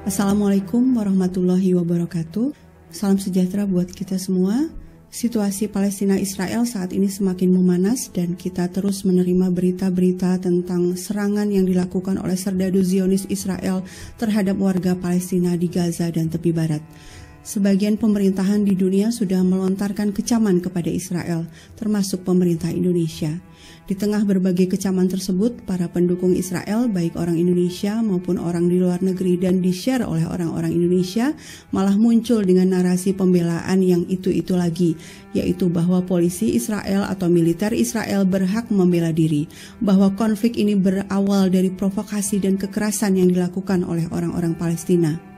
Assalamualaikum warahmatullahi wabarakatuh. Salam sejahtera buat kita semua. Situasi Palestina Israel saat ini semakin memanas dan kita terus menerima berita-berita tentang serangan yang dilakukan oleh serdadu Zionis Israel terhadap warga Palestina di Gaza dan tepi barat. Sebagian pemerintahan di dunia sudah melontarkan kecaman kepada Israel, termasuk pemerintah Indonesia. Di tengah berbagai kecaman tersebut, para pendukung Israel, baik orang Indonesia maupun orang di luar negeri dan di-share oleh orang-orang Indonesia, malah muncul dengan narasi pembelaan yang itu-itu lagi, yaitu bahwa polisi Israel atau militer Israel berhak membela diri, bahwa konflik ini berawal dari provokasi dan kekerasan yang dilakukan oleh orang-orang Palestina.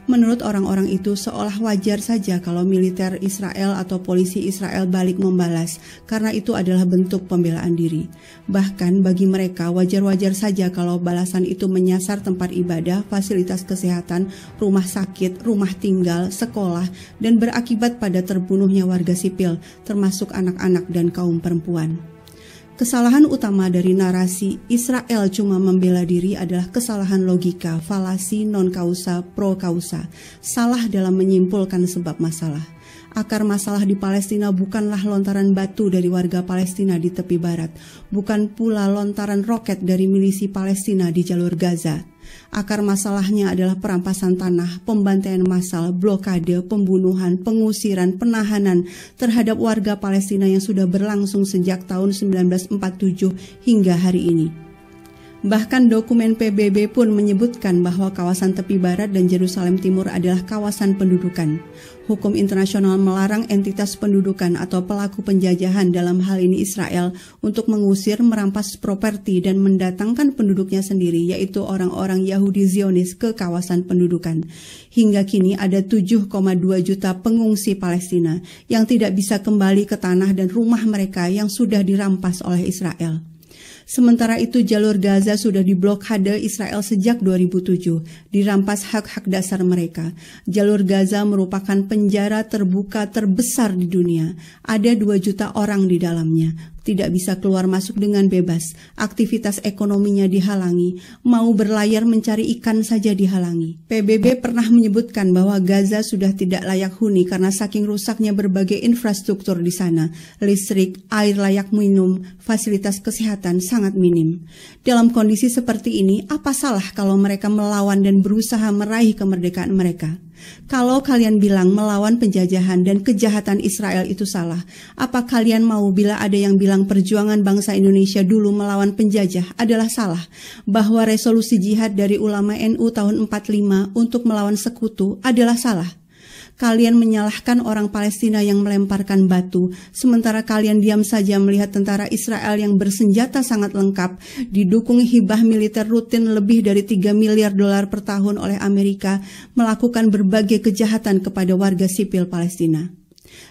Menurut orang-orang itu seolah wajar saja kalau militer Israel atau polisi Israel balik membalas karena itu adalah bentuk pembelaan diri. Bahkan bagi mereka wajar-wajar saja kalau balasan itu menyasar tempat ibadah, fasilitas kesehatan, rumah sakit, rumah tinggal, sekolah, dan berakibat pada terbunuhnya warga sipil termasuk anak-anak dan kaum perempuan. Kesalahan utama dari narasi Israel cuma membela diri adalah kesalahan logika, falasi non kausa pro kausa, salah dalam menyimpulkan sebab masalah. Akar masalah di Palestina bukanlah lontaran batu dari warga Palestina di tepi barat, bukan pula lontaran roket dari milisi Palestina di jalur Gaza. Akar masalahnya adalah perampasan tanah, pembantaian massal, blokade, pembunuhan, pengusiran, penahanan terhadap warga Palestina yang sudah berlangsung sejak tahun 1947 hingga hari ini. Bahkan dokumen PBB pun menyebutkan bahwa kawasan tepi barat dan Yerusalem Timur adalah kawasan pendudukan. Hukum internasional melarang entitas pendudukan atau pelaku penjajahan dalam hal ini Israel untuk mengusir, merampas properti dan mendatangkan penduduknya sendiri yaitu orang-orang Yahudi Zionis ke kawasan pendudukan. Hingga kini ada 7,2 juta pengungsi Palestina yang tidak bisa kembali ke tanah dan rumah mereka yang sudah dirampas oleh Israel. Sementara itu jalur Gaza sudah diblokade Israel sejak 2007, dirampas hak-hak dasar mereka. Jalur Gaza merupakan penjara terbuka terbesar di dunia. Ada 2 juta orang di dalamnya. Tidak bisa keluar masuk dengan bebas, aktivitas ekonominya dihalangi, mau berlayar mencari ikan saja dihalangi. PBB pernah menyebutkan bahwa Gaza sudah tidak layak huni karena saking rusaknya berbagai infrastruktur di sana, listrik, air layak minum, fasilitas kesehatan sangat minim. Dalam kondisi seperti ini, apa salah kalau mereka melawan dan berusaha meraih kemerdekaan mereka? Kalau kalian bilang melawan penjajahan dan kejahatan Israel itu salah, apa kalian mau bila ada yang bilang perjuangan bangsa Indonesia dulu melawan penjajah adalah salah? Bahwa resolusi jihad dari ulama NU tahun 45 untuk melawan sekutu adalah salah? Kalian menyalahkan orang Palestina yang melemparkan batu, sementara kalian diam saja melihat tentara Israel yang bersenjata sangat lengkap, didukung hibah militer rutin lebih dari 3 miliar dolar per tahun oleh Amerika, melakukan berbagai kejahatan kepada warga sipil Palestina.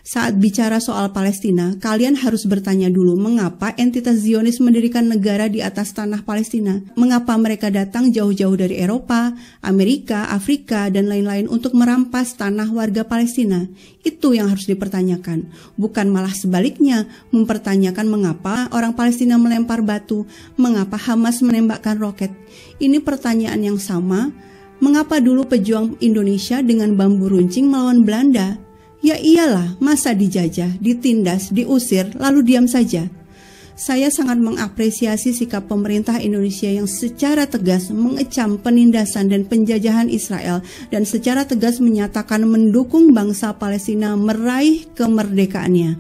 Saat bicara soal Palestina, kalian harus bertanya dulu mengapa entitas Zionis mendirikan negara di atas tanah Palestina. Mengapa mereka datang jauh-jauh dari Eropa, Amerika, Afrika, dan lain-lain untuk merampas tanah warga Palestina. Itu yang harus dipertanyakan. Bukan malah sebaliknya, mempertanyakan mengapa orang Palestina melempar batu, mengapa Hamas menembakkan roket. Ini pertanyaan yang sama. Mengapa dulu pejuang Indonesia dengan bambu runcing melawan Belanda? Ya iyalah, masa dijajah, ditindas, diusir, lalu diam saja. Saya sangat mengapresiasi sikap pemerintah Indonesia yang secara tegas mengecam penindasan dan penjajahan Israel dan secara tegas menyatakan mendukung bangsa Palestina meraih kemerdekaannya.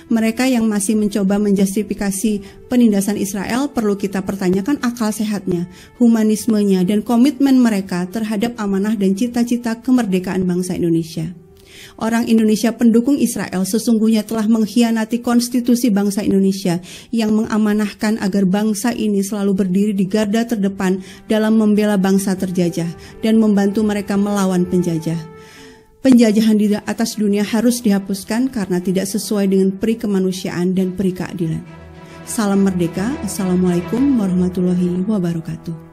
Mereka yang masih mencoba menjustifikasi penindasan Israel perlu kita pertanyakan akal sehatnya, humanismenya, dan komitmen mereka terhadap amanah dan cita-cita kemerdekaan bangsa Indonesia. Orang Indonesia pendukung Israel sesungguhnya telah mengkhianati konstitusi bangsa Indonesia yang mengamanahkan agar bangsa ini selalu berdiri di garda terdepan dalam membela bangsa terjajah dan membantu mereka melawan penjajah. Penjajahan di atas dunia harus dihapuskan karena tidak sesuai dengan peri kemanusiaan dan peri keadilan. Salam merdeka, Assalamualaikum warahmatullahi wabarakatuh.